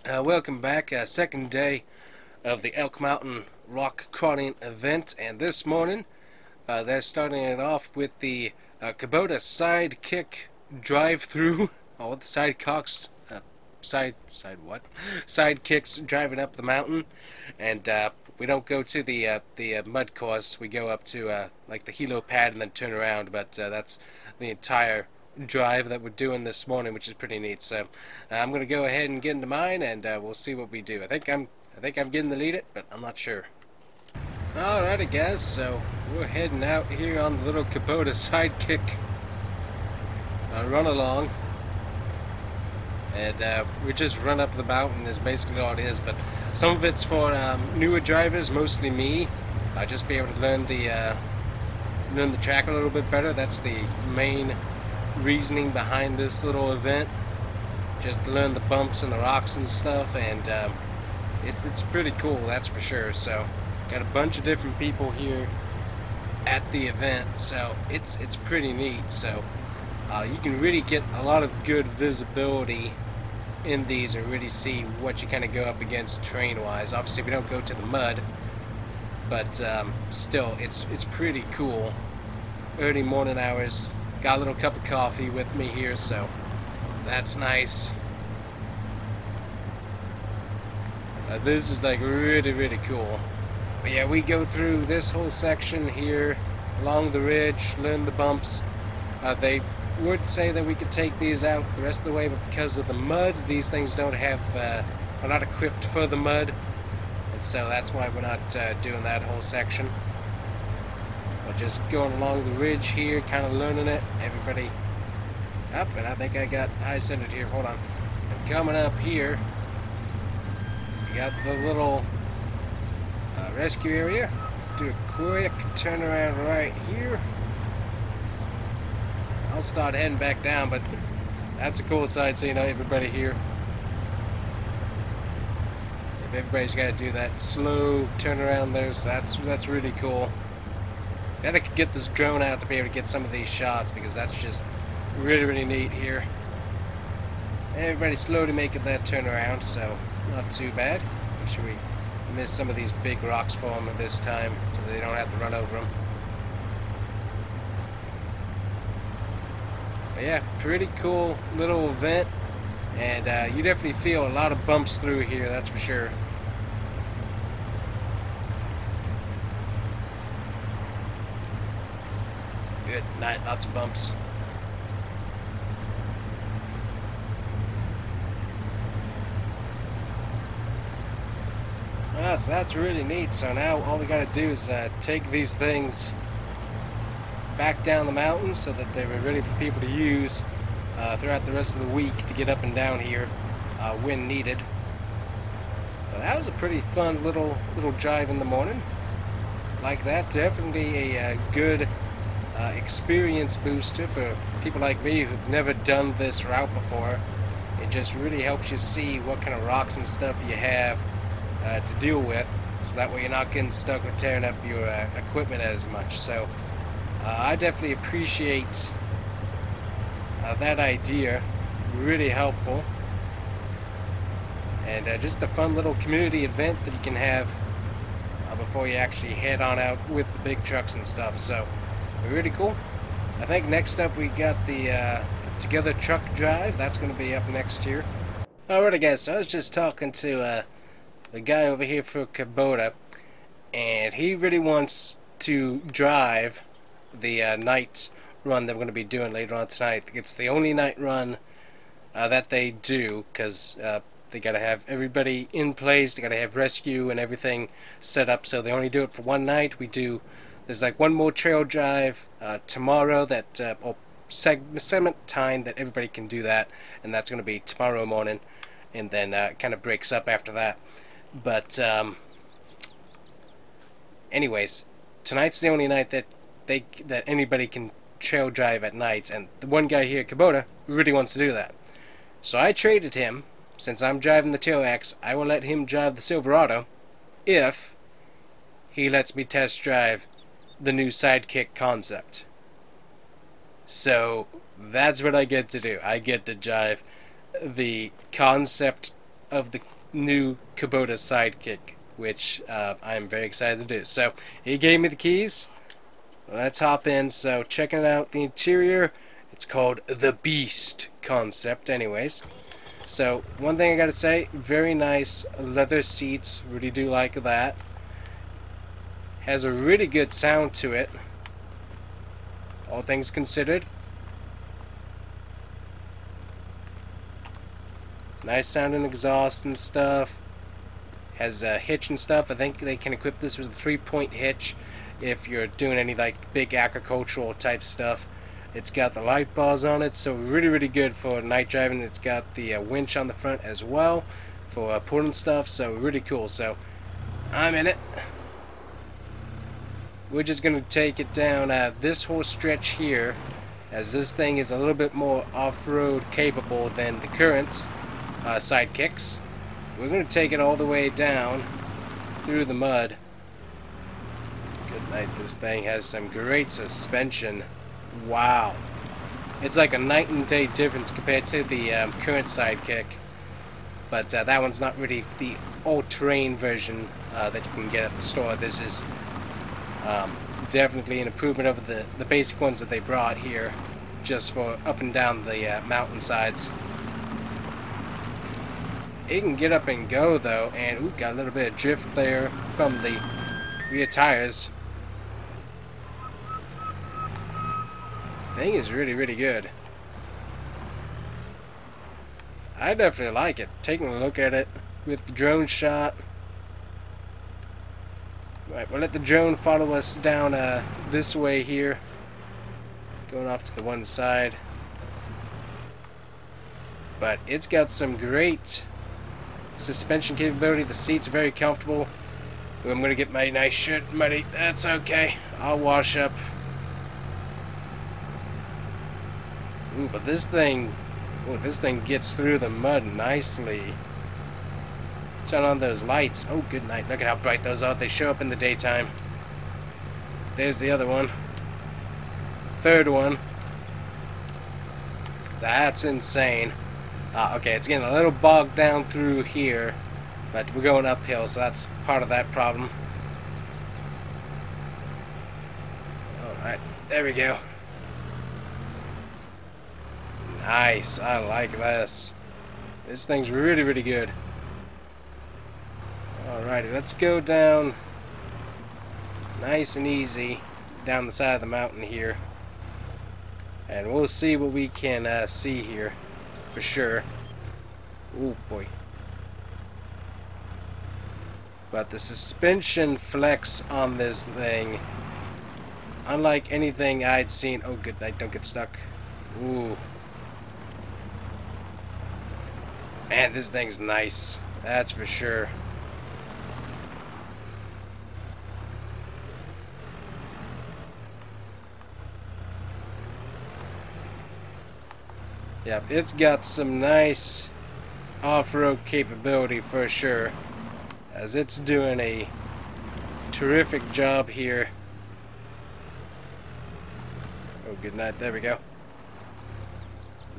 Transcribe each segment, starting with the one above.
Welcome back. Second day of the Elk Mountain rock crawling event, and this morning they're starting it off with the Kubota Sidekick drive-through. Oh, with the sidecocks, sidekicks driving up the mountain, and we don't go to the mud course. We go up to like the helo pad and then turn around. But that's the entire drive that we're doing this morning, which is pretty neat. So I'm gonna go ahead and get into mine, and we'll see what we do. I think I'm getting the lead it, but I'm not sure. Alrighty, guys. So we're heading out here on the little Kubota Sidekick run along, and we just run up the mountain is basically all it is. But some of it's for newer drivers, mostly me. Just be able to learn the track a little bit better. That's the main reasoning behind this little event, just to learn the bumps and the rocks and stuff, and it's pretty cool, that's for sure. So got a bunch of different people here at the event, so it's pretty neat. So you can really get a lot of good visibility in these and really see what you kind of go up against terrain wise. Obviously we don't go to the mud, but still it's pretty cool. Early morning hours. Got a little cup of coffee with me here, so that's nice. This is like really cool. But yeah, we go through this whole section here along the ridge, learn the bumps. They would say that we could take these out the rest of the way, but because of the mud, these things don't have are not equipped for the mud, and so that's why we're not doing that whole section. We're just going along the ridge here, kind of learning it. Everybody up, and I think I got high-centered here. Hold on. And coming up here, we got the little rescue area. Do a quick turnaround right here. I'll start heading back down, but that's a cool sight, so you know everybody here. If everybody's got to do that slow turnaround there, so that's really cool. Gotta get this drone out to be able to get some of these shots, because that's just really neat here. Everybody's slowly making that turnaround, so not too bad. Make sure we miss some of these big rocks for them this time, so they don't have to run over them. But yeah, pretty cool little event, and you definitely feel a lot of bumps through here, that's for sure. Good night, lots of bumps. So that's really neat. So now all we gotta do is take these things back down the mountain so that they were ready for people to use throughout the rest of the week to get up and down here when needed. But that was a pretty fun little drive in the morning. Like that, definitely a good experience booster for people like me who've never done this route before. It just really helps you see what kind of rocks and stuff you have to deal with, so that way you're not getting stuck with tearing up your equipment as much. So I definitely appreciate that idea. Really helpful, and just a fun little community event that you can have before you actually head on out with the big trucks and stuff. So really cool. I think next up we got the Together Truck Drive. That's going to be up next here. Alrighty, guys, so I was just talking to the guy over here for Kubota, and he really wants to drive the night run that we're going to be doing later on tonight. It's the only night run that they do, because they got to have everybody in place, they got to have rescue and everything set up, so they only do it for one night. There's like one more trail drive tomorrow that, or segment time that everybody can do that, and that's going to be tomorrow morning, and then it kind of breaks up after that. But anyways, tonight's the only night that anybody can trail drive at night, and the one guy here at Kubota really wants to do that. So I traded him. Since I'm driving the T-Rex, I will let him drive the Silverado if he lets me test drive the new Sidekick concept. So that's what I get to do. I get to drive the concept of the new Kubota Sidekick, which I'm very excited to do. So he gave me the keys. Let's hop in. So checking out the interior, it's called the Beast concept anyways. So one thing I gotta say, very nice leather seats, really do like that. Has a really good sound to it, all things considered. Nice sounding exhaust and stuff. Has a hitch and stuff. I think they can equip this with a 3-point hitch if you're doing any like big agricultural type stuff. It's got the light bars on it, so really good for night driving. It's got the winch on the front as well for pulling stuff, so really cool. So I'm in it. We're just going to take it down this whole stretch here, as this thing is a little bit more off-road capable than the current Sidekicks. We're going to take it all the way down through the mud. Good night. This thing has some great suspension. Wow. It's like a night and day difference compared to the current Sidekick. But that one's not really the all-terrain version that you can get at the store. This is definitely an improvement over the basic ones that they brought here, just for up and down the mountainsides. It can get up and go though, and ooh, got a little bit of drift there from the rear tires. Thing is really good. I definitely like it. Taking a look at it with the drone shot. Right, we'll let the drone follow us down this way here. Going off to the one side. But it's got some great suspension capability. The seat's very comfortable. Ooh, I'm going to get my nice shirt muddy. That's okay. I'll wash up. Ooh, but this thing gets through the mud nicely. Turn on those lights. Oh, good night. Look at how bright those are. They show up in the daytime. There's the other one. Third one. That's insane. Okay, it's getting a little bogged down through here, but we're going uphill, so that's part of that problem. Alright, there we go. Nice, I like this. This thing's really good. Alrighty, let's go down nice and easy down the side of the mountain here. And we'll see what we can see here for sure. Oh boy. But the suspension flex on this thing, unlike anything I'd seen. Oh, good night, don't get stuck. Ooh. Man, this thing's nice. That's for sure. Yep, it's got some nice off-road capability for sure, as it's doing a terrific job here. Oh, good night. There we go.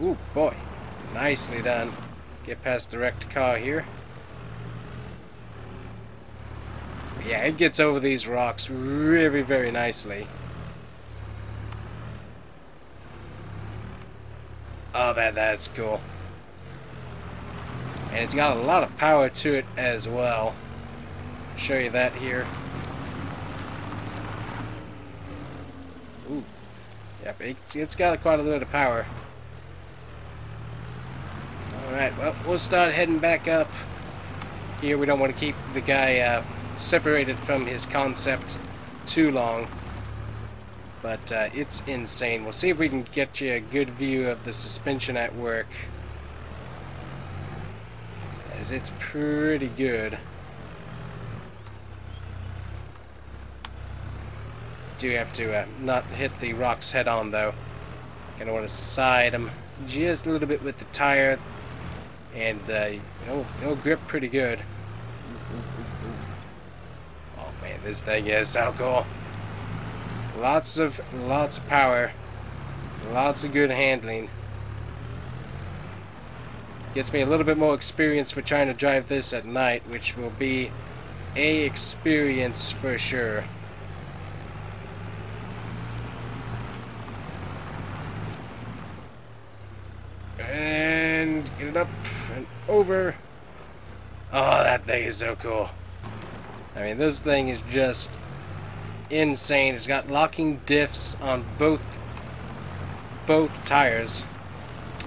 Ooh, boy. Nicely done. Get past the wrecked car here. Yeah, it gets over these rocks really very nicely. Oh, that's cool. And it's got a lot of power to it as well. Show you that here. Ooh. Yep, it's got quite a bit of power. Alright, well, we'll start heading back up. Here, we don't want to keep the guy separated from his concept too long. But it's insane. We'll see if we can get you a good view of the suspension at work, as it's pretty good. Do have to not hit the rocks head on though. Gonna want to side them just a little bit with the tire, and it'll grip pretty good. Oh man, this thing is so cool. Lots of power, lots of good handling. Gets me a little bit more experience for trying to drive this at night, which will be a experience for sure. And get it up and over. Oh, that thing is so cool. I mean, this thing is just insane. It's got locking diffs on both tires,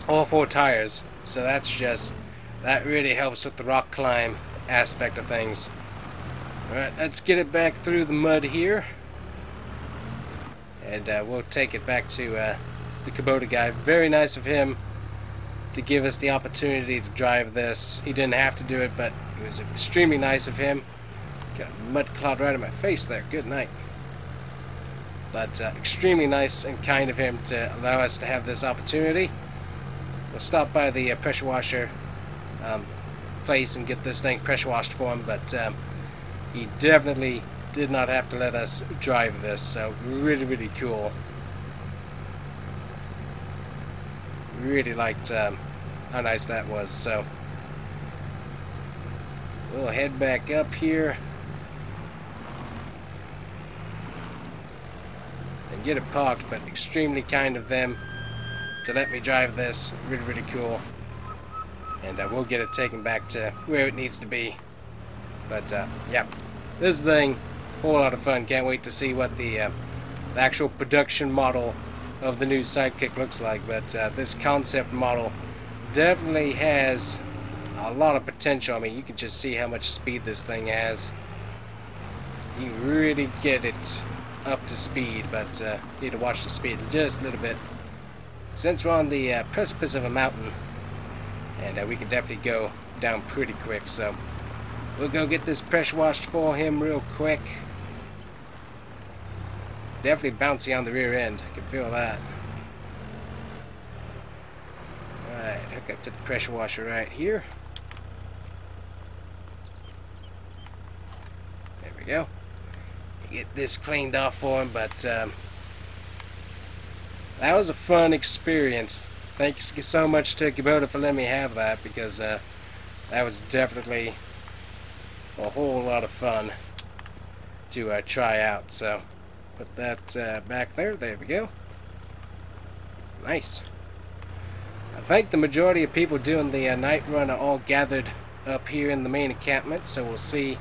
all 4 tires. So that really helps with the rock climb aspect of things. Alright, let's get it back through the mud here. And we'll take it back to the Kubota guy. Very nice of him to give us the opportunity to drive this. He didn't have to do it, but it was extremely nice of him. Got a mud cloud right in my face there. Good night. But extremely nice and kind of him to allow us to have this opportunity. We'll stop by the pressure washer place and get this thing pressure washed for him, but he definitely did not have to let us drive this, so really, really cool. Really liked how nice that was. So we'll head back up here and get it parked, but extremely kind of them to let me drive this. Really, really cool. And we'll get it taken back to where it needs to be. But yeah, this thing, whole lot of fun. Can't wait to see what the actual production model of the new Sidekick looks like. But this concept model definitely has a lot of potential. I mean, you can just see how much speed this thing has. You can really get it up to speed, but need to watch the speed just a little bit. Since we're on the precipice of a mountain, and we can definitely go down pretty quick, so we'll go get this pressure washed for him real quick. Definitely bouncy on the rear end. I can feel that. Alright, hook up to the pressure washer right here. There we go. Get this cleaned off for him, but that was a fun experience. Thanks so much to Kubota for letting me have that, because that was definitely a whole lot of fun to try out. So put that back there. There we go. Nice. I think the majority of people doing the night run are all gathered up here in the main encampment, so we'll see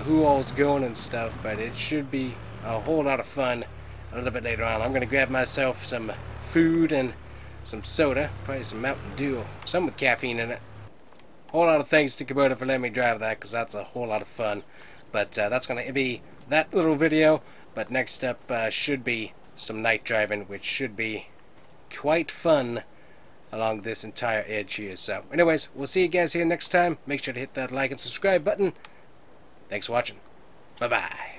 who all's going and stuff, but it should be a whole lot of fun a little bit later on. I'm going to grab myself some food and some soda, probably some Mountain Dew, some with caffeine in it. Whole lot of thanks to Kubota for letting me drive that, because that's a whole lot of fun. But that's going to be that little video. But next up should be some night driving, which should be quite fun along this entire edge here. So anyways, we'll see you guys here next time. Make sure to hit that like and subscribe button. Thanks for watching. Bye-bye.